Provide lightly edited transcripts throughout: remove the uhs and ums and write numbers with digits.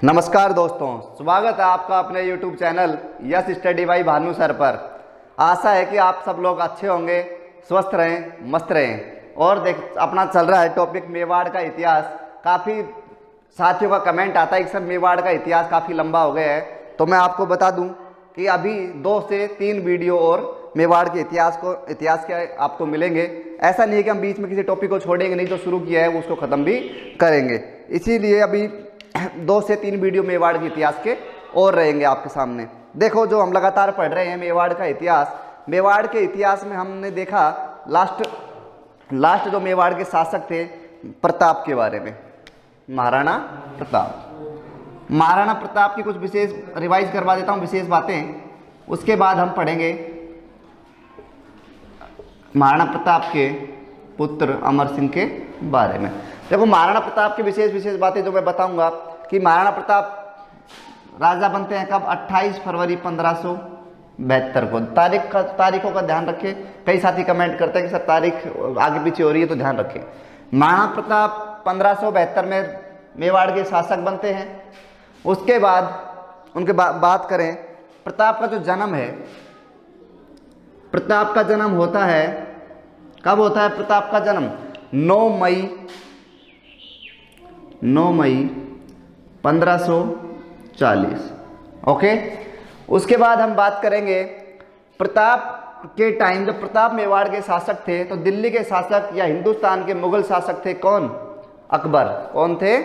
नमस्कार दोस्तों, स्वागत है आपका अपने YouTube channel yes study by Bhanu sir पर। आशा है कि आप सब लोग अच्छे होंगे, स्वस्थ रहें, मस्त रहें। और अपना चल रहा है टॉपिक मेवाड़ का इतिहास। काफ़ी साथियों का कमेंट आता है कि सर मेवाड़ का इतिहास काफ़ी लंबा हो गया है, तो मैं आपको बता दूं कि अभी 2 से 3 वीडियो और मेवाड़ के इतिहास के आपको मिलेंगे। ऐसा नहीं है कि हम बीच में किसी टॉपिक को छोड़ेंगे नहीं, जो शुरू किया है उसको ख़त्म भी करेंगे। इसीलिए अभी 2 से 3 वीडियो मेवाड़ के इतिहास के और रहेंगे आपके सामने। देखो, जो हम लगातार पढ़ रहे हैं मेवाड़ का इतिहास, मेवाड़ के इतिहास में हमने देखा लास्ट जो मेवाड़ के शासक थे प्रताप के बारे में, महाराणा प्रताप की कुछ विशेष रिवाइज करवा देता हूँ, विशेष बातें। उसके बाद हम पढ़ेंगे महाराणा प्रताप के पुत्र अमर सिंह के बारे में। देखो, महाराणा प्रताप की विशेष बातें जो मैं बताऊंगा कि महाराणा प्रताप राजा बनते हैं कब? 28 फरवरी 1572 को। तारीखों का ध्यान रखें। कई साथी कमेंट करते हैं कि सर तारीख आगे पीछे हो रही है, तो ध्यान रखें। महाराणा प्रताप 1572 में मेवाड़ के शासक बनते हैं। उसके बाद उनके बात करें, प्रताप का जो जन्म है, प्रताप का जन्म होता है, कब होता है प्रताप का जन्म? 9 मई 1540। ओके। उसके बाद हम बात करेंगे प्रताप के टाइम, जब प्रताप मेवाड़ के शासक थे तो दिल्ली के शासक या हिंदुस्तान के मुगल शासक थे कौन? अकबर। कौन थे?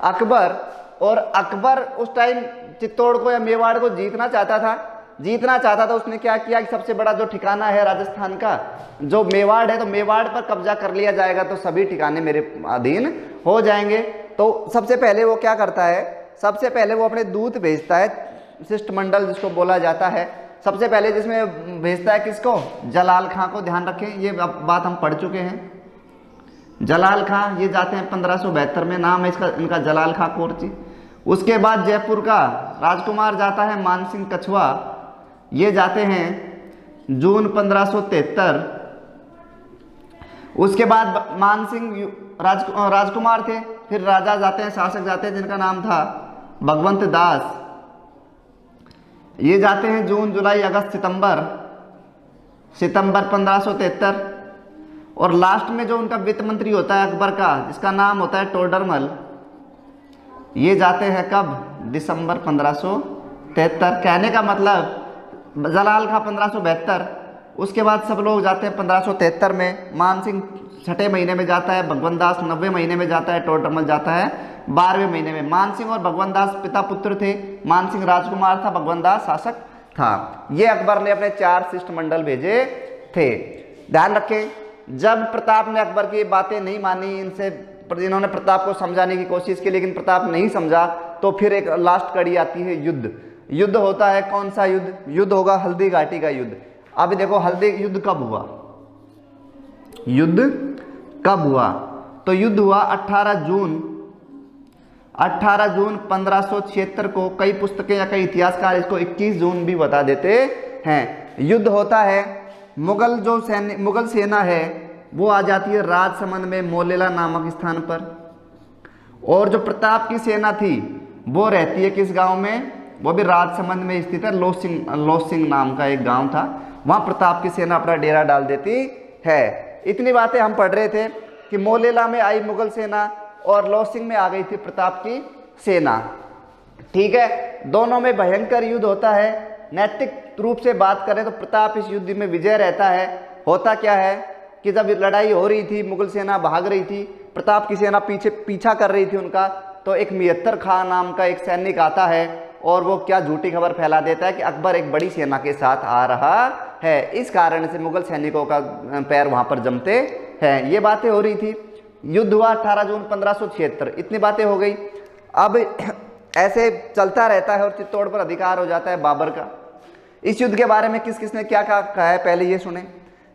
अकबर। और अकबर उस टाइम चित्तौड़ को या मेवाड़ को जीतना चाहता था। उसने क्या किया कि सबसे बड़ा जो ठिकाना है राजस्थान का, जो मेवाड़ है, तो मेवाड़ पर कब्जा कर लिया जाएगा तो सभी ठिकाने मेरे अधीन हो जाएंगे। तो सबसे पहले वो क्या करता है? सबसे पहले वो अपने दूत भेजता है, शिष्टमंडल जिसको बोला जाता है। सबसे पहले जिसमें भेजता है किसको? जलाल खां को। ध्यान रखें, ये बात हम पढ़ चुके हैं। जलाल खां ये जाते हैं 1572 में, नाम है इनका जलाल खां कोरची। उसके बाद जयपुर का राजकुमार जाता है मानसिंह कछुआ, ये जाते हैं जून 1573। उसके बाद मानसिंह राजकुमार थे, फिर राजा जाते हैं, शासक जाते हैं जिनका नाम था भगवंत दास, ये जाते हैं जून जुलाई अगस्त सितंबर 1573। और लास्ट में जो उनका वित्त मंत्री होता है अकबर का, जिसका नाम होता है टोडरमल, ये जाते हैं कब? दिसंबर 1573। कहने का मतलब जलाल खां 1572, उसके बाद सब लोग जाते हैं 1573 में। मानसिंह 6ठे महीने में जाता है, भगवंत दास 9वें महीने में जाता है, टोडरमल जाता है 12वें महीने में। मानसिंह और भगवंत दास पिता पुत्र थे। मानसिंह राजकुमार था, भगवंत दास शासक था। ये अकबर ने अपने 4 शिष्टमंडल भेजे थे। ध्यान रखें, जब प्रताप ने अकबर की बातें नहीं मानी, इन्होंने प्रताप को समझाने की कोशिश की, लेकिन प्रताप नहीं समझा, तो फिर एक लास्ट कड़ी आती है युद्ध होता है। कौन सा युद्ध? युद्ध होगा हल्दी घाटी का युद्ध। अब देखो, हल्दी युद्ध कब हुआ? तो युद्ध हुआ 18 जून 1576 को। कई पुस्तकें या कई इतिहासकार इसको 21 जून भी बता देते हैं। युद्ध होता है, मुगल सेना है वो आ जाती है राजसमंद में मोलेला नामक स्थान पर, और जो प्रताप की सेना थी वो रहती है किस गांव में? वो भी राजसमंद में स्थित है, लोसिंग नाम का एक गांव था। वहां प्रताप की सेना अपना डेरा डाल देती है। इतनी बातें हम पढ़ रहे थे कि मोलेला में आई मुगल सेना और लोसिंग में आ गई थी प्रताप की सेना। ठीक है, दोनों में भयंकर युद्ध होता है। नैतिक रूप से बात करें तो प्रताप इस युद्ध में विजय रहता है। होता क्या है कि जब लड़ाई हो रही थी, मुगल सेना भाग रही थी, प्रताप की सेना पीछा कर रही थी उनका, तो एक मियत्तर खां नाम का एक सैनिक आता है और वो क्या झूठी खबर फैला देता है कि अकबर एक बड़ी सेना के साथ आ रहा है। इस कारण से मुगल सैनिकों का पैर वहां पर जमते हैं। ये बातें हो रही थी। युद्ध हुआ 18 जून 1576। इतनी बातें हो गई। अब ऐसे चलता रहता है और चित्तौड़ पर अधिकार हो जाता है बाबर का। इस युद्ध के बारे में किसने क्या कहा है, पहले ये सुने।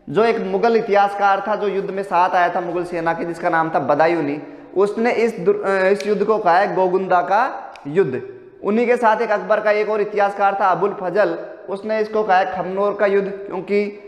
जो एक मुगल इतिहासकार था जो युद्ध में साथ आया था मुगल सेना के, जिसका नाम था बदायूनी, उसने इस युद्ध को कहा है गोगुंदा का युद्ध। उन्हीं के साथ एक अकबर का एक और इतिहासकार था अबुल फजल, उसने इसको कहा है खमनोर का युद्ध, क्योंकि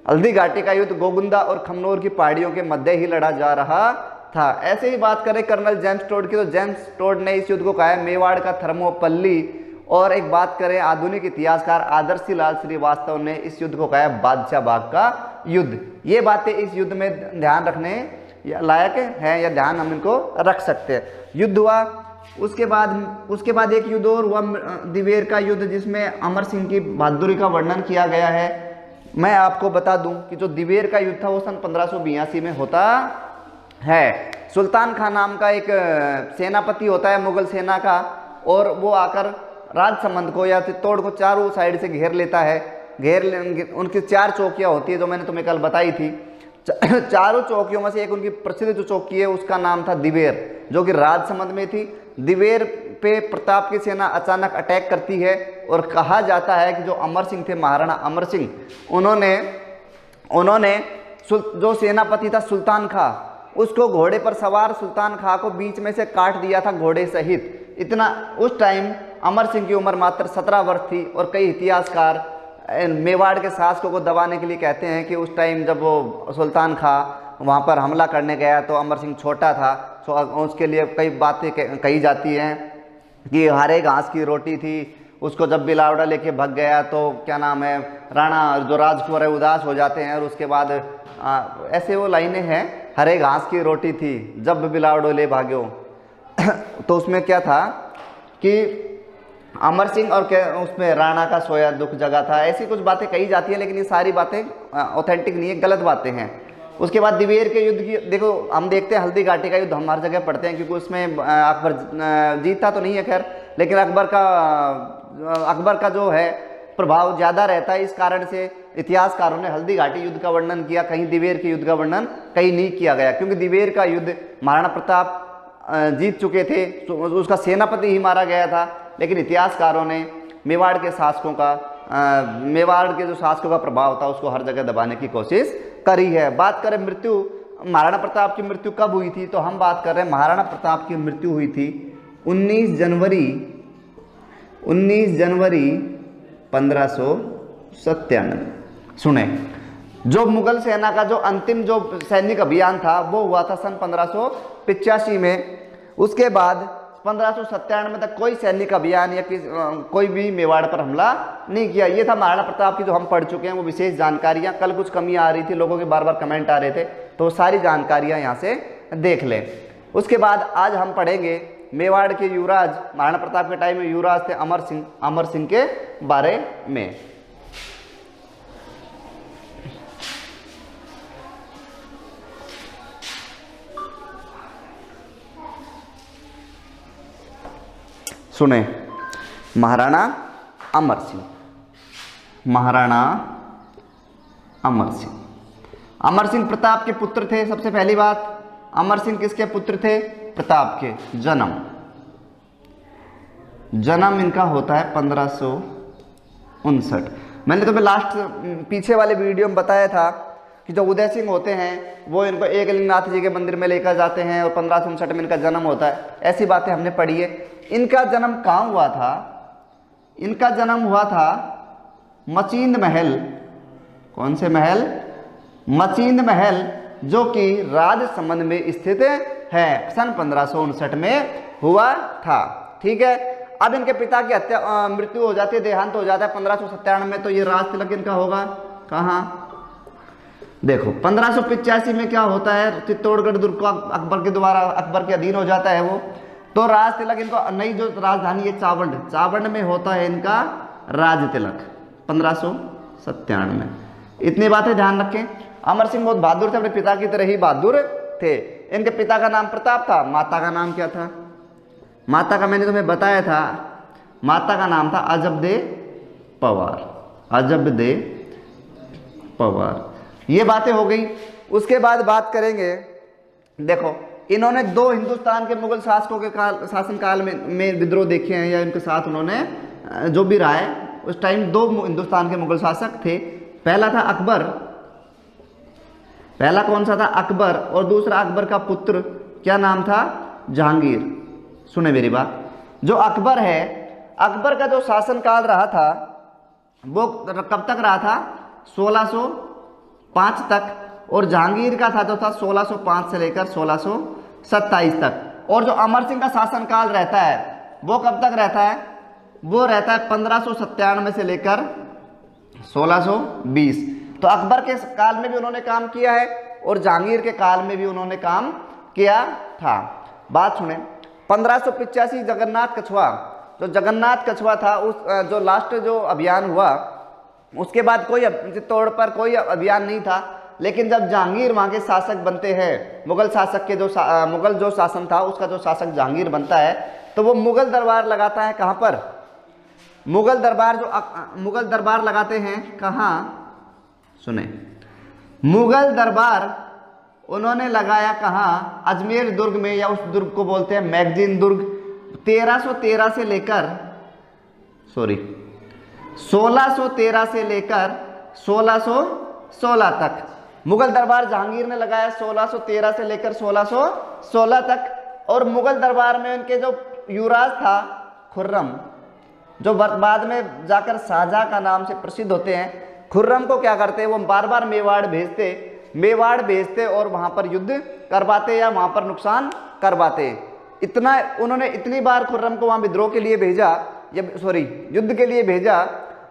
हल्दी घाटी का युद्ध गोगुंदा और खमनोर की पहाड़ियों के मध्य ही लड़ा जा रहा था। ऐसे ही बात करें कर्नल जेम्स टोड की, तो जेम्स टोड ने इस युद्ध को कहा है मेवाड़ का थर्मोपल्ली। और एक बात करें आधुनिक इतिहासकार आदर्शी लाल श्रीवास्तव ने इस युद्ध को कहा है बादशाह बाग का युद्ध। ये बातें इस युद्ध में ध्यान रखने लायक है या ध्यान हम इनको रख सकते हैं। युद्ध हुआ, उसके बाद एक युद्ध और हुआ, दिवेर का युद्ध, जिसमें अमर सिंह की बहादुरी का वर्णन किया गया है। मैं आपको बता दूं कि जो दिवेर का युद्ध था वो सन 1582 में होता है। सुल्तान खान नाम का एक सेनापति होता है मुगल सेना का, और वो आकर राजसमंद को या चित्तौड़ को चारों साइड से घेर लेता है। उनकी 4 चौकियां होती है जो मैंने तुम्हें कल बताई थी। चारों चौकियों में से एक उनकी प्रसिद्ध जो चौकी है उसका नाम था दिवेर, जो कि राजसमंद में थी। दिवेर पे प्रताप की सेना अचानक अटैक करती है, और कहा जाता है कि जो अमर सिंह थे, महाराणा अमर सिंह, उन्होंने जो सेनापति था सुल्तान खां, उसको घोड़े पर सवार सुल्तान खां को बीच में से काट दिया था घोड़े सहित। इतना उस टाइम अमर सिंह की उम्र मात्र 17 वर्ष थी, और कई इतिहासकार मेवाड़ के शासकों को दबाने के लिए कहते हैं कि उस टाइम जब वो सुल्तान खां वहाँ पर हमला करने गया तो अमर सिंह छोटा था। तो उसके लिए कई बातें कही जाती हैं कि हरे घास की रोटी थी, उसको जब बिलावड़ा लेके भग गया तो क्या नाम है, राणा जो राजकुंवर है उदास हो जाते हैं। और उसके बाद ऐसे वो लाइनें हैं, हरे घास की रोटी थी जब बिलावड़ो ले भाग्यो। तो उसमें क्या था कि अमर सिंह और क्या उसमें राणा का सोया दुख जगा था, ऐसी कुछ बातें कही जाती हैं, लेकिन ये सारी बातें ऑथेंटिक नहीं है, गलत बातें हैं। उसके बाद दिवेर के युद्ध की देखो, हम देखते हैं हल्दी घाटी का युद्ध हम हर जगह पढ़ते हैं, क्योंकि उसमें अकबर जीता तो नहीं है खैर, लेकिन अकबर का जो है प्रभाव ज़्यादा रहता है। इस कारण से इतिहासकारों ने हल्दी घाटी युद्ध का वर्णन किया, कहीं दिवेर के युद्ध का वर्णन कहीं नहीं किया गया, क्योंकि दिवेर का युद्ध महाराणा प्रताप जीत चुके थे, तो उसका सेनापति ही मारा गया था। लेकिन इतिहासकारों ने मेवाड़ के जो शासकों का प्रभाव था उसको हर जगह दबाने की कोशिश करी है। बात करें मृत्यु, महाराणा प्रताप की मृत्यु कब हुई थी, तो हम बात कर रहे हैं महाराणा प्रताप की मृत्यु हुई थी 19 जनवरी 1597। सुने, जो मुगल सेना का जो अंतिम जो सैनिक अभियान था वो हुआ था सन 1585 में। उसके बाद 1597 तक कोई सैनिक अभियान या कोई भी मेवाड़ पर हमला नहीं किया। ये था महाराणा प्रताप की जो हम पढ़ चुके हैं वो विशेष जानकारियां। कल कुछ कमियां आ रही थी, लोगों के बार बार कमेंट आ रहे थे, तो वो सारी जानकारियां यहाँ से देख लें। उसके बाद आज हम पढ़ेंगे मेवाड़ के युवराज, महाराणा प्रताप के टाइम में युवराज थे अमर सिंह के बारे में। सुने, महाराणा अमर सिंह प्रताप के पुत्र थे। सबसे पहली बात, अमर सिंह किसके पुत्र थे? प्रताप के। जन्म इनका होता है 1559। मैंने तुम्हें लास्ट पीछे वाले वीडियो में बताया था कि जो उदय सिंह होते हैं वो इनको एकलिंगनाथ जी के मंदिर में लेकर जाते हैं और 1559 में इनका जन्म होता है। ऐसी बातें हमने पढ़ी है। इनका जन्म कहाँ हुआ था? इनका जन्म हुआ था मचींद महल। कौन से महल? मचींद महल, जो कि राजसमंद में स्थित है, सन 1559 में हुआ था। ठीक है। अब इनके पिता की मृत्यु हो जाती है, देहांत हो जाता है 1597 में। तो ये राज तिलक इनका होगा कहाँ? देखो 1585 में क्या होता है, चित्तौड़गढ़ दुर्ग को अकबर के अधीन हो जाता है वो। तो राज तिलक इनको, नई जो राजधानी है चावंड में होता है इनका राज तिलक 1597 में। इतनी बातें ध्यान रखें। अमर सिंह बहुत बहादुर थे, अपने पिता की तरह ही बहादुर थे। इनके पिता का नाम प्रताप था। माता का नाम क्या था? माता का मैंने तुम्हें बताया था, माता का नाम था अजबदे पवार। ये बातें हो गई। उसके बाद बात करेंगे, देखो इन्होंने 2 हिंदुस्तान के मुगल शासकों के शासनकाल में विद्रोह देखे हैं, या इनके साथ उन्होंने जो भी रहा है। उस टाइम 2 हिंदुस्तान के मुगल शासक थे। पहला था अकबर, पहला कौन सा था? अकबर। और दूसरा अकबर का पुत्र, क्या नाम था? जहांगीर। सुने मेरी बात, जो अकबर है, अकबर का जो शासनकाल रहा था वो कब तक रहा था? 1605 तक। और जहांगीर का था जो था 1605 से लेकर 1607 27 तक। और जो अमर सिंह का शासनकाल रहता है वो कब तक रहता है? वो रहता है 1597 से लेकर 1620। तो अकबर के काल में भी उन्होंने काम किया है और जहांगीर के काल में भी उन्होंने काम किया था। बात सुने, 1585 जगन्नाथ कछुआ, जो जगन्नाथ कछुआ था उस जो लास्ट जो अभियान हुआ उसके बाद कोई चित्तौड़ पर कोई अभियान नहीं था। लेकिन जब जहांगीर वहाँ के शासक बनते हैं, मुगल शासक के जो मुगल जो शासन था उसका जो शासक जहांगीर बनता है, तो वो मुगल दरबार लगाता है। कहाँ पर? मुगल दरबार लगाते हैं कहाँ? सुने, मुगल दरबार उन्होंने लगाया कहाँ? अजमेर दुर्ग में, या उस दुर्ग को बोलते हैं मैगजीन दुर्ग। 1613 से लेकर 1616 तक मुगल दरबार जहांगीर ने लगाया, 1613 से लेकर 1616 तक। और मुगल दरबार में उनके जो युवराज था खुर्रम, जो बाद में जाकर शाहजहां का नाम से प्रसिद्ध होते हैं, खुर्रम को क्या करते, वो बार बार मेवाड़ भेजते और वहां पर युद्ध करवाते या वहां पर नुकसान करवाते। इतनी बार खुर्रम को वहां विद्रोह के लिए भेजा, युद्ध के लिए भेजा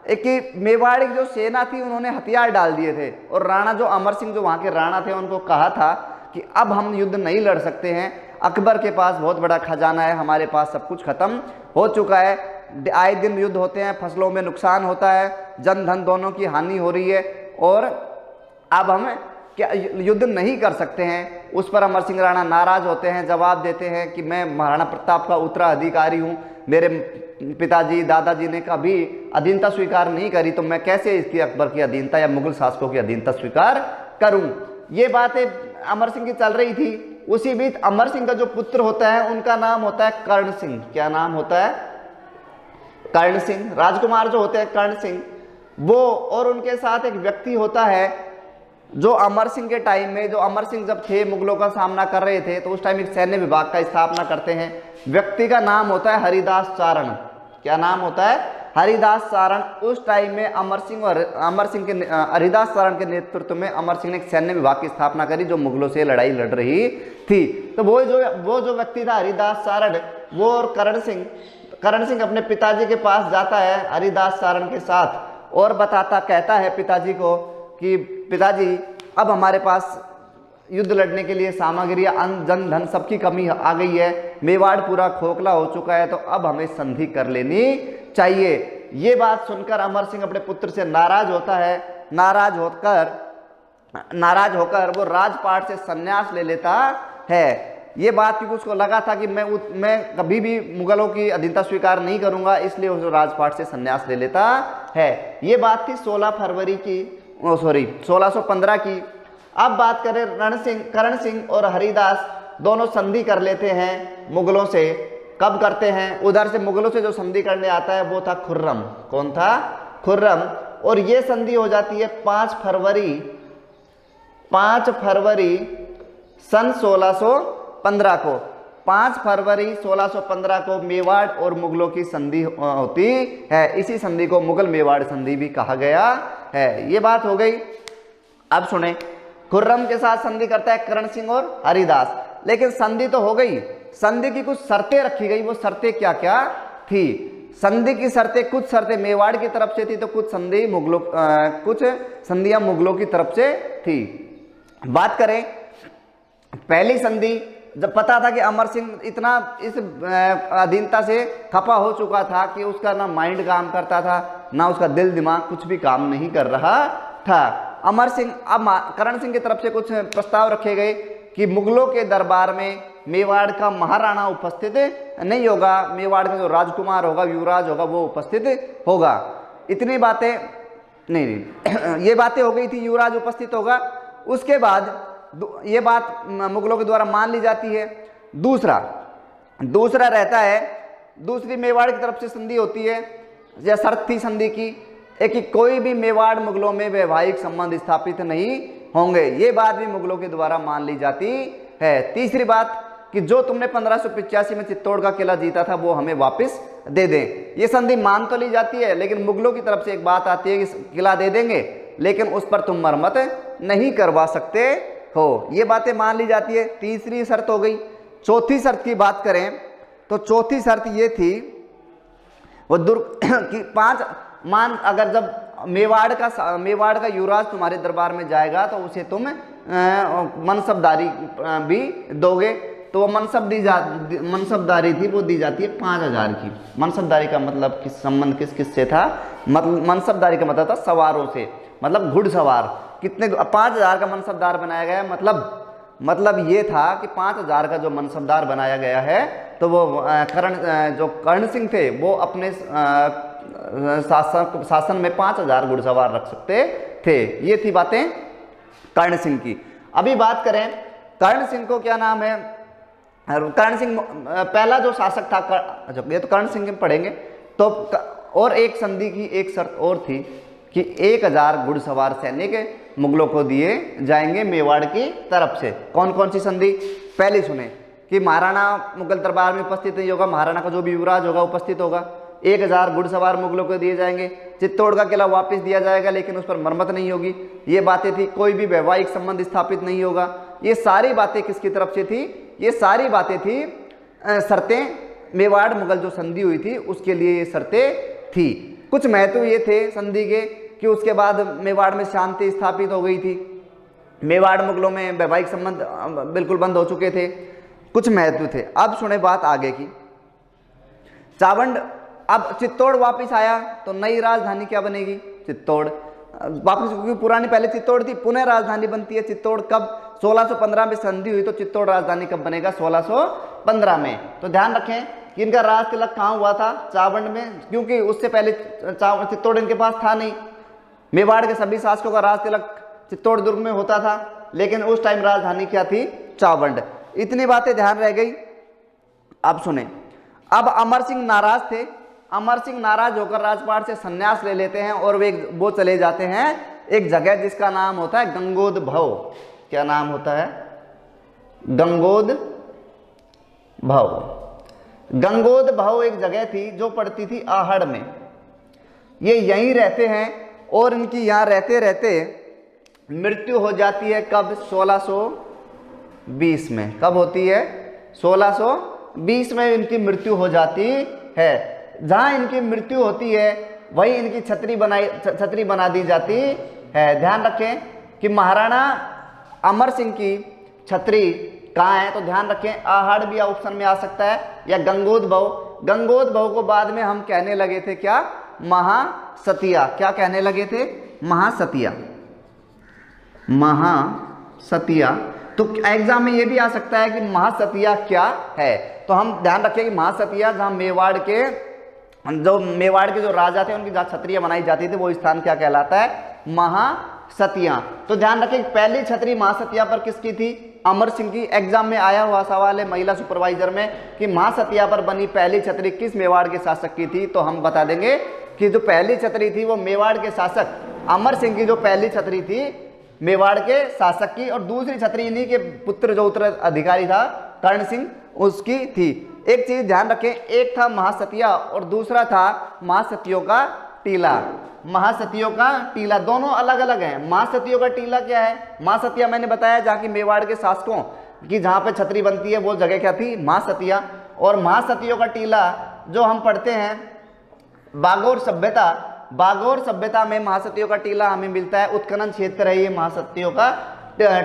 कि मेवाड़ की जो सेना थी उन्होंने हथियार डाल दिए थे। और राणा जो अमर सिंह जो वहाँ के राणा थे उनको कहा था कि अब हम युद्ध नहीं लड़ सकते हैं, अकबर के पास बहुत बड़ा खजाना है, हमारे पास सब कुछ खत्म हो चुका है, आए दिन युद्ध होते हैं, फसलों में नुकसान होता है, जन धन दोनों की हानि हो रही है और अब हम क्या युद्ध नहीं कर सकते हैं। उस पर अमर सिंह राणा नाराज होते हैं, जवाब देते हैं कि मैं महाराणा प्रताप का उत्तराधिकारी हूँ, मेरे पिताजी दादाजी ने कभी अधीनता स्वीकार नहीं करी, तो मैं कैसे इसकी अकबर की अधीनता या मुगल शासकों की अधीनता स्वीकार करूं। ये बातें अमर सिंह की चल रही थी। उसी बीच अमर सिंह का जो पुत्र होता है उनका नाम होता है कर्ण सिंह। क्या नाम होता है? कर्ण सिंह। राजकुमार जो होते हैं कर्ण सिंह वो, और उनके साथ एक व्यक्ति होता है जो अमर सिंह के टाइम में, जो अमर सिंह जब थे मुगलों का सामना कर रहे थे तो उस टाइम एक सैन्य विभाग का स्थापना करते हैं। व्यक्ति का नाम होता है हरिदास चारण। क्या नाम होता है? हरिदास चारण। उस टाइम में हरिदास चारण के नेतृत्व में अमर सिंह ने एक सैन्य विभाग की स्थापना करी जो मुगलों से लड़ाई लड़ रही थी। तो वो जो व्यक्ति था हरिदास चारण, वो और कर्ण सिंह अपने पिताजी के पास जाता है हरिदास चारण के साथ और कहता है पिताजी को कि पिताजी अब हमारे पास युद्ध लड़ने के लिए सामग्री, अन्न, जन धन सबकी कमी आ गई है, मेवाड़ पूरा खोखला हो चुका है, तो अब हमें संधि कर लेनी चाहिए। ये बात सुनकर अमर सिंह अपने पुत्र से नाराज होता है। नाराज होकर वो राजपाट से संन्यास ले लेता है। ये बात क्योंकि उसको लगा था कि मैं कभी भी मुगलों की अधीनता स्वीकार नहीं करूंगा, इसलिए वो राजपाट से संन्यास ले लेता है। ये बात थी 1615 की। अब बात करें कर्ण सिंह और हरिदास दोनों संधि कर लेते हैं मुगलों से। कब करते हैं? उधर से मुगलों से जो संधि करने आता है वो था खुर्रम। कौन था? खुर्रम। और ये संधि हो जाती है 5 फरवरी सन 1615 को। 5 फरवरी 1615 को मेवाड़ और मुगलों की संधि होती है। इसी संधि को मुगल मेवाड़ संधि भी कहा गया है। ये बात हो गई। अब सुने, खुर्रम के साथ संधि करता है कर्ण सिंह और हरिदास, लेकिन संधि तो हो गई, संधि की कुछ शर्तें रखी गई। वो शर्तें क्या क्या थी? संधि की शर्तें, कुछ शर्तें मेवाड़ की तरफ से थी तो कुछ संधियां मुगलों की तरफ से थी। बात करें पहली संधि, जब पता था कि अमर सिंह इतना इस अधीनता से खपा हो चुका था कि उसका ना माइंड काम करता था, ना उसका दिल दिमाग कुछ भी काम नहीं कर रहा था। अमर सिंह, अब कर्ण सिंह की तरफ से कुछ प्रस्ताव रखे गए कि मुगलों के दरबार में मेवाड़ का महाराणा उपस्थित नहीं होगा, मेवाड़ का जो राजकुमार होगा, युवराज होगा, वो उपस्थित होगा। इतनी बातें नहीं ये बातें हो गई थी, युवराज उपस्थित होगा। उसके बाद ये बात मुगलों के द्वारा मान ली जाती है। दूसरा रहता है, दूसरी मेवाड़ की तरफ से संधि होती है, या शर्त थी संधि की एक कि कोई भी मेवाड़ मुगलों में वैवाहिक संबंध स्थापित नहीं होंगे। ये बात भी मुगलों के द्वारा मान ली जाती है। तीसरी बात कि जो तुमने 1585 में चित्तौड़ का किला जीता था वो हमें वापस दे दें। ये संधि मान तो ली जाती है, लेकिन मुगलों की तरफ से एक बात आती है कि किला दे देंगे लेकिन उस पर तुम मरम्मत नहीं करवा सकते हो। ये बातें मान ली जाती है। तीसरी शर्त हो गई। चौथी शर्त की बात करें तो चौथी शर्त ये थी, वो दुर्ग की 5 मान, अगर जब मेवाड़ का युवराज तुम्हारे दरबार में जाएगा तो उसे तुम मनसबदारी भी दोगे। तो वो मनसबदारी थी, वो दी जाती है 5,000 की। मनसबदारी का मतलब संबंध किस से था? मतलब मनसबदारी का मतलब था सवारों से, मतलब घुड़सवार। कितने? 5,000 का मनसबदार बनाया गया। मतलब ये था कि 5,000 का जो मनसबदार बनाया गया है, तो वो जो कर्ण सिंह थे वो अपने शासन में 5,000 घुड़सवार रख सकते थे। ये थी बातें कर्ण सिंह की। अभी बात करें कर्ण सिंह को क्या नाम है? कर्ण सिंह पहला जो शासक था, ये तो कर्ण सिंह के पढ़ेंगे। तो और एक संधि की एक शर्त और थी कि 1,000 घुड़सवार सैनिक मुगलों को दिए जाएंगे मेवाड़ की तरफ से। कौन कौन सी संधि? पहली सुने कि महाराणा मुगल दरबार में उपस्थित नहीं होगा, महाराणा का जो भी युवराज होगा उपस्थित होगा। 1,000 घुड़सवार मुगलों को दिए जाएंगे। चित्तौड़ का किला वापस दिया जाएगा लेकिन उस पर मरम्मत नहीं होगी। ये बातें थी। कोई भी वैवाहिक संबंध स्थापित नहीं होगा। ये सारी बातें किसकी तरफ से थी? ये सारी बातें थी शर्तें, मेवाड़ मुगल जो संधि हुई थी उसके लिए ये शर्तें थी। कुछ महत्व ये थे संधि के कि उसके बाद मेवाड़ में शांति स्थापित हो गई थी। मेवाड़ मुगलों में वैवाहिक संबंध बिल्कुल बंद हो चुके थे। कुछ महत्व थे। अब सुने बात आगे की। चावंड, अब चित्तौड़ वापस आया तो नई राजधानी क्या बनेगी? चित्तौड़ वापस, क्योंकि पुरानी पहले चित्तौड़ थी, पुनः राजधानी बनती है चित्तौड़। कब? 1615 में संधि हुई, तो चित्तौड़ राजधानी कब बनेगा? 1615 में। तो ध्यान रखें कि इनका राज तिलक कहाँ हुआ था? चावंड में, क्योंकि उससे पहले चित्तौड़ इनके पास था नहीं। मेवाड़ के सभी शासकों का राज तिलक चित्तौड़ दुर्ग में होता था, लेकिन उस टाइम राजधानी क्या थी? चावंड। इतनी बातें ध्यान रह गई। अब सुने, अब अमर सिंह नाराज थे। अमर सिंह नाराज होकर राजपाट से संन्यास ले लेते हैं और वो चले जाते हैं एक जगह जिसका नाम होता है गंगोद भव। क्या नाम होता है? गंगोद भव। गंगोद भव एक जगह थी जो पड़ती थी आहड़ में। ये यहीं रहते हैं और इनकी यहाँ रहते रहते मृत्यु हो जाती है। कब? 1620 में। कब होती है? 1620 में इनकी मृत्यु हो जाती है। जहां इनकी मृत्यु होती है वहीं इनकी छतरी बना दी जाती है। ध्यान रखें कि महाराणा अमर सिंह की छतरी कहाँ है? तो ध्यान रखें, आहड़ भी ऑप्शन में आ सकता है, या गंगोद भव। गंगोद भव को बाद में हम कहने लगे थे क्या? महासतिया। क्या कहने लगे थे? महासतिया। महासतिया। तो एग्जाम में ये भी आ सकता है कि महासतिया क्या है। तो हम ध्यान रखें कि महासतिया, जहां मेवाड़ के जो राजा थे उनकी जहां छतरियां बनाई जाती थी, वो स्थान क्या कहलाता है? महासतिया। तो ध्यान रखें पहली छतरी महासतिया पर किसकी थी? अमर सिंह की। एग्जाम में आया हुआ सवाल है महिला सुपरवाइजर में कि महासतिया पर बनी पहली छतरी किस मेवाड़ के शासक की थी? तो हम बता देंगे कि जो पहली छतरी थी वो मेवाड़ के शासक अमर सिंह की जो पहली छतरी थी मेवाड़ के शासक की, और दूसरी छतरी इन्हीं के पुत्र जो उत्तराधिकारी था कर्ण सिंह, उसकी थी। एक चीज ध्यान रखें, एक था महासतिया और दूसरा था महासतियों का टीला। महासतियों का टीला दोनों अलग अलग हैं। महासतियों का टीला क्या है? महासतिया मैंने बताया जहाँ की मेवाड़ के शासकों की जहाँ पे छतरी बनती है वो जगह क्या थी? महासतिया। और महासतियों का टीला जो हम पढ़ते हैं बागोर सभ्यता, बागोर सभ्यता में महासतियों का टीला हमें मिलता है। उत्खनन क्षेत्र है ये महासतियों का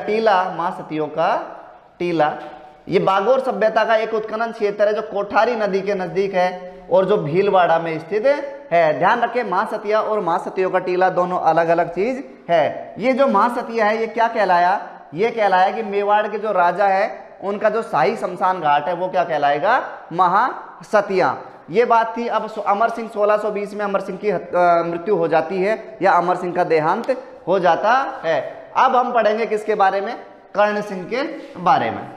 टीला। महासतियों का टीला ये बागोर सभ्यता का एक उत्खनन क्षेत्र है जो कोठारी नदी के नजदीक है और जो भीलवाड़ा में स्थित है। ध्यान रखें महासतिया और महासतियों का टीला दोनों अलग अलग चीज है। ये जो महासतिया है ये क्या कहलाया? ये कहलाया कि मेवाड़ के जो राजा है उनका जो शाही शमशान घाट है वो क्या कहलाएगा? महासतिया। ये बात थी। अब अमर सिंह 1620 में अमर सिंह की मृत्यु हो जाती है या अमर सिंह का देहांत हो जाता है। अब हम पढ़ेंगे किसके बारे में? कर्ण सिंह के बारे में।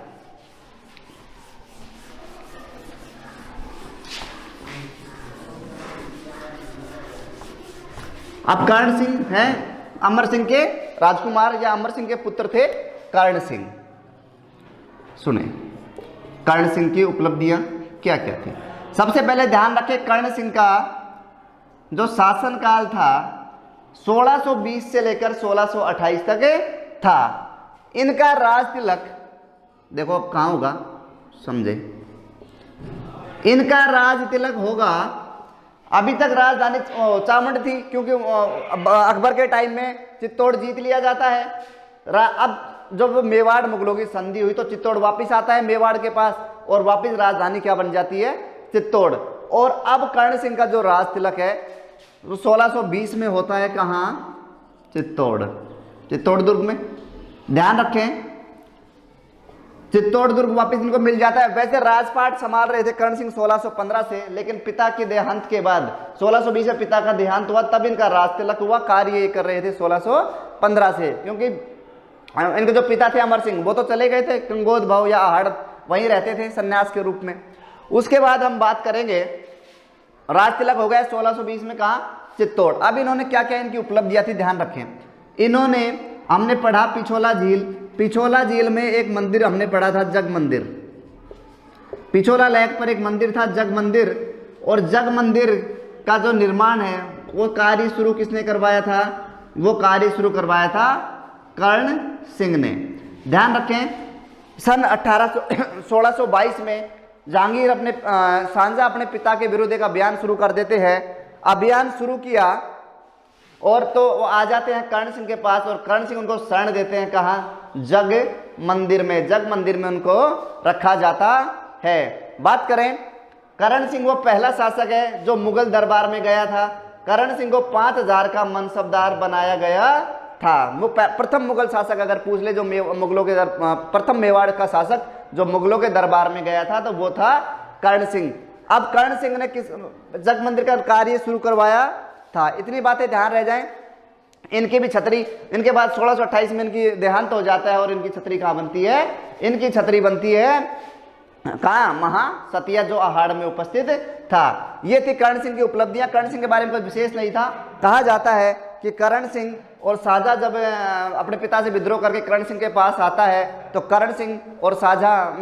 अब कर्ण सिंह हैं अमर सिंह के राजकुमार या अमर सिंह के पुत्र थे कर्ण सिंह। सुने कर्ण सिंह की उपलब्धियां क्या क्या थी। सबसे पहले ध्यान रखें कर्ण सिंह का जो शासनकाल था 1620 से लेकर 1628 तक था। इनका राज तिलक देखो अब कहाँ होगा? समझे। इनका राज तिलक होगा, अभी तक राजधानी चामुंड थी क्योंकि अकबर के टाइम में चित्तौड़ जीत लिया जाता है। अब जब मेवाड़ मुगलों की संधि हुई तो चित्तौड़ वापस आता है मेवाड़ के पास और वापस राजधानी क्या बन जाती है, चित्तौड़। और अब कर्ण सिंह का जो राज तिलक है वो 1620 में होता है, कहाँ, चित्तौड़, चित्तौड़ दुर्ग में। ध्यान रखें, चित्तौड़ दुर्ग वापस इनको मिल जाता है। वैसे राजपाट संभाल रहे थे कर्ण सिंह 1615 से, लेकिन पिता के देहांत के बाद 1620 में पिता का देहांत हुआ, तब इनका राज तिलक हुआ। कार्य ये कर रहे थे 1615 से, क्योंकि इनके जो पिता थे अमर सिंह वो तो चले गए थे कंगोद भाव या आहड़, वहीं रहते थे सन्यास के रूप में। उसके बाद हम बात करेंगे, राज तिलक हो गया 1620 में, कहा, चित्तौड़। अब इन्होंने क्या क्या इनकी उपलब्धियां थी, ध्यान रखें। इन्होंने, हमने पढ़ा पिछोला झील, पिछोला झील में एक मंदिर हमने पढ़ा था, जग मंदिर। पिछोला लेक पर एक मंदिर था, जग मंदिर। और जग मंदिर का जो निर्माण है वो कार्य शुरू किसने करवाया था, वो कार्य शुरू करवाया था कर्ण सिंह ने। ध्यान रखें, सन 1622 में जहांगीर अपने शाहजहां अपने पिता के विरुद्ध एक अभियान शुरू कर देते हैं। अभियान शुरू किया और तो वो आ जाते हैं कर्ण सिंह के पास और कर्ण सिंह उनको शरण देते हैं, कहाँ, जग मंदिर में। जग मंदिर में उनको रखा जाता है। बात करें, कर्ण सिंह वो पहला शासक है जो मुगल दरबार में गया था। कर्ण सिंह को 5000 का मनसबदार बनाया गया था। प्रथम मुगल शासक अगर पूछ ले जो मुगलों के प्रथम मेवाड़ का शासक जो मुगलों के दरबार में गया था तो वो था कर्ण सिंह। अब कर्ण सिंह ने किस जग मंदिर का कार्य शुरू करवाया था, इतनी बातें ध्यान रह जाएं। इनकी भी छतरी, इनके बाद 1628 में इनकी देहांत हो जाता है और इनकी छतरी कहाँ बनती है, इनकी छतरी बनती है कहाँ, महासतिया जो आहाड़ में उपस्थित था। ये थी कर्ण सिंह की उपलब्धियां। कर्ण सिंह के बारे में कोई विशेष नहीं था। कहा जाता है कि कर्ण सिंह और शाहजहां जब अपने पिता से विद्रोह करके कर्ण सिंह के पास आता है तो कर्ण सिंह और शाहजहां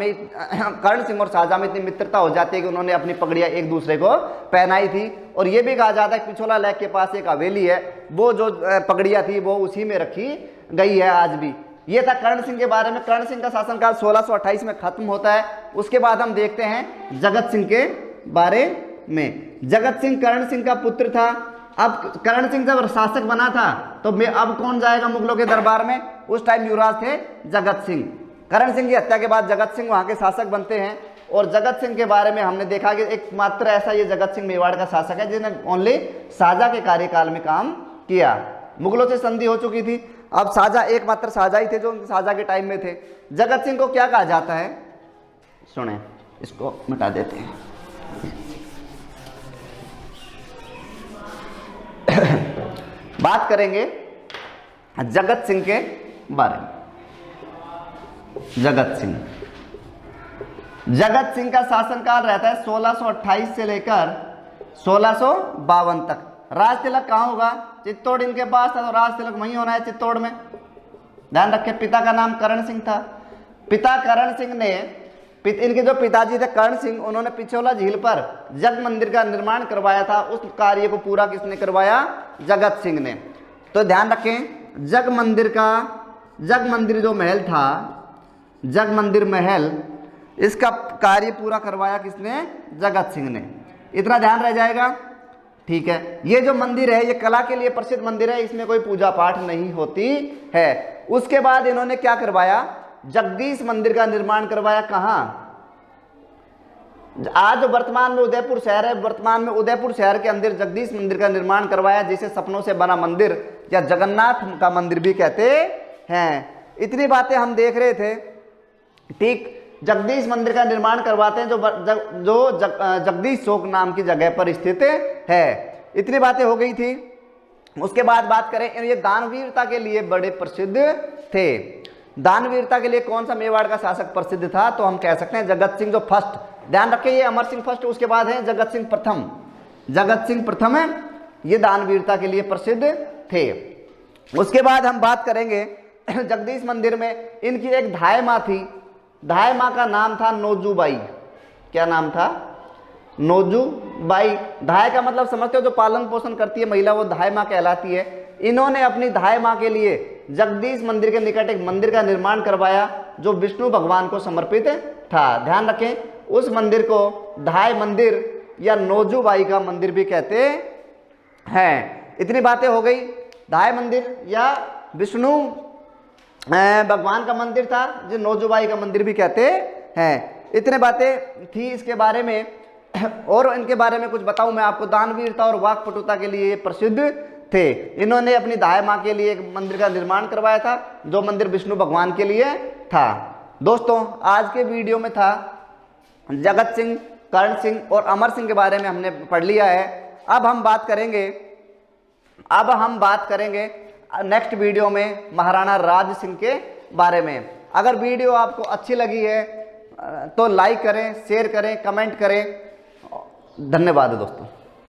में इतनी मित्रता हो जाती है कि उन्होंने अपनी पगड़ियां एक दूसरे को पहनाई थी। और ये भी कहा जाता है कि पिछोला लेक के पास एक हवेली है, वो जो पगड़ियां थी वो उसी में रखी गई है आज भी। ये था कर्ण सिंह के बारे में। कर्ण सिंह का शासनकाल 1628 में खत्म होता है। उसके बाद हम देखते हैं जगत सिंह के बारे में। जगत सिंह कर्ण सिंह का पुत्र था। अब कर्ण सिंह जब शासक बना था तो अब कौन जाएगा मुगलों के दरबार में, उस टाइम युवराज थे जगत सिंह। कर्ण सिंह की हत्या के बाद जगत सिंह वहां के शासक बनते हैं। और जगत सिंह के बारे में हमने देखा कि एकमात्र ऐसा ये जगत सिंह मेवाड़ का शासक है जिसने ओनली शाहजहां के कार्यकाल में काम किया। मुगलों से संधि हो चुकी थी, अब शाहजहां एकमात्र शाहजहां ही थे जो शाहजहां के टाइम में थे। जगत सिंह को क्या कहा जाता है, सुने, इसको मिटा देते हैं। बात करेंगे जगत सिंह के बारे में। जगत सिंह का शासनकाल रहता है 1628 से लेकर 1652 तक। राज तिलक कहाँ होगा, चित्तौड़ इनके पास था तो राज तिलक वहीं होना है, चित्तौड़ में। ध्यान रखें, पिता का नाम कर्ण सिंह था। पिता कर्ण सिंह ने, इनके जो पिताजी थे कर्ण सिंह, उन्होंने पिछोला झील पर जग मंदिर का निर्माण करवाया था। उस कार्य को पूरा किसने करवाया, जगत सिंह ने। तो ध्यान रखें, जग मंदिर जो महल था, जग मंदिर महल, इसका कार्य पूरा करवाया किसने, जगत सिंह ने। इतना ध्यान रह जाएगा, ठीक है। ये जो मंदिर है ये कला के लिए प्रसिद्ध मंदिर है, इसमें कोई पूजा पाठ नहीं होती है। उसके बाद इन्होंने क्या करवाया, जगदीश मंदिर का निर्माण करवाया। कहाँ, आज वर्तमान में उदयपुर शहर है, वर्तमान में उदयपुर शहर के अंदर जगदीश मंदिर का निर्माण करवाया, जिसे सपनों से बना मंदिर या जगन्नाथ का मंदिर भी कहते हैं। इतनी बातें हम देख रहे थे, ठीक। जगदीश मंदिर का निर्माण करवाते हैं जो जगदीश चौक नाम की जगह पर स्थित है। इतनी बातें हो गई थी। उसके बाद बात करें, ये दानवीरता के लिए बड़े प्रसिद्ध थे। दानवीरता के लिए कौन सा मेवाड़ का शासक प्रसिद्ध था, तो हम कह सकते हैं जगत सिंह जो फर्स्ट। ध्यान रखें, ये अमर सिंह फर्स्ट, उसके बाद है जगत सिंह प्रथम। जगत सिंह प्रथम है, ये दानवीरता के लिए प्रसिद्ध थे। उसके बाद हम बात करेंगे जगदीश मंदिर में इनकी एक धाय माँ थी। धाय माँ का नाम था नोजूबाई। क्या नाम था, नोजूबाई। धाय का मतलब समझते हो, जो पालन पोषण करती है महिला, वो धाय माँ कहलाती है। इन्होंने अपनी धाय माँ के लिए जगदीश मंदिर के निकट एक मंदिर का निर्माण करवाया जो विष्णु भगवान को समर्पित था। ध्यान रखें, उस मंदिर को ढाई मंदिर या नौजूबाई का मंदिर भी कहते हैं। इतनी बातें हो गई, ढाई मंदिर या विष्णु भगवान का मंदिर था जो नौजूबाई का मंदिर भी कहते हैं। इतने बातें थी इसके बारे में। और इनके बारे में कुछ बताऊं मैं आपको, दानवीरता और वाक्पटुता के लिए प्रसिद्ध थे। इन्होंने अपनी दाई माँ के लिए एक मंदिर का निर्माण करवाया था जो मंदिर विष्णु भगवान के लिए था। दोस्तों, आज के वीडियो में था जगत सिंह, कर्ण सिंह और अमर सिंह के बारे में हमने पढ़ लिया है। अब हम बात करेंगे नेक्स्ट वीडियो में महाराणा राज सिंह के बारे में। अगर वीडियो आपको अच्छी लगी है तो लाइक करें, शेयर करें, कमेंट करें। धन्यवाद दोस्तों।